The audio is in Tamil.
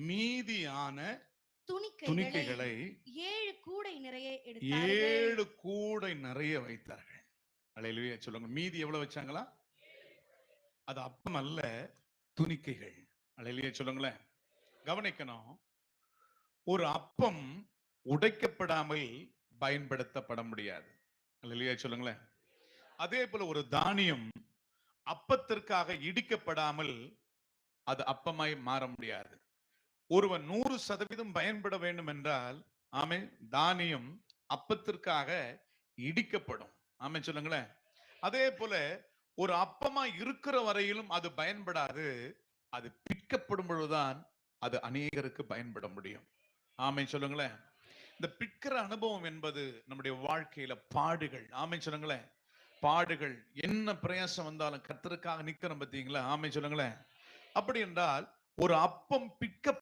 மீதியான துணிக்கைகளை 7 கூடை நிறைய 7 கூடை நிறைய வைத்தார்கள். அல்லேலூயா சொல்லுங்க. மீதி எவ்வளவு வச்சாங்களா? அது அப்பம் அல்ல, துணிக்கைகள். அல்லேலூயா சொல்லுங்களேன். கவனிக்கணும். ஒரு அப்பம் உடைக்கப்படாமல் பயன்படுத்தப்பட முடியாது. அல்லேலூயா சொல்லுங்களேன். அதே போல ஒரு தானியம் அப்பத்திற்காக இடிக்கப்படாமல் அது அப்பமாய் மாற முடியாது. ஒருவன் 100% பயன்பட வேண்டும் என்றால், ஆமென், தானியம் அப்பத்திற்காக இடிக்கப்படும். ஆமென் சொல்லுங்களேன். அதே போல ஒரு அப்பமா இருக்கிற வரையிலும் அது பயன்படாது. அது பிற்கப்படும் பொழுதுதான் அது அநேகருக்கு பயன்பட முடியும். ஆமென் சொல்லுங்களேன். இந்த பிற்கிற அனுபவம் என்பது நம்முடைய வாழ்க்கையில பாடுகள். ஆமென் சொல்லுங்களேன். பாடுகள், என்ன பிரயாசம் வந்தாலும் கர்த்தருக்காக நிக்கிறோம் பார்த்தீங்களா? ஆமென் சொல்லுங்களேன். அப்படி என்றால் ஒரு அப்பம் பிற்க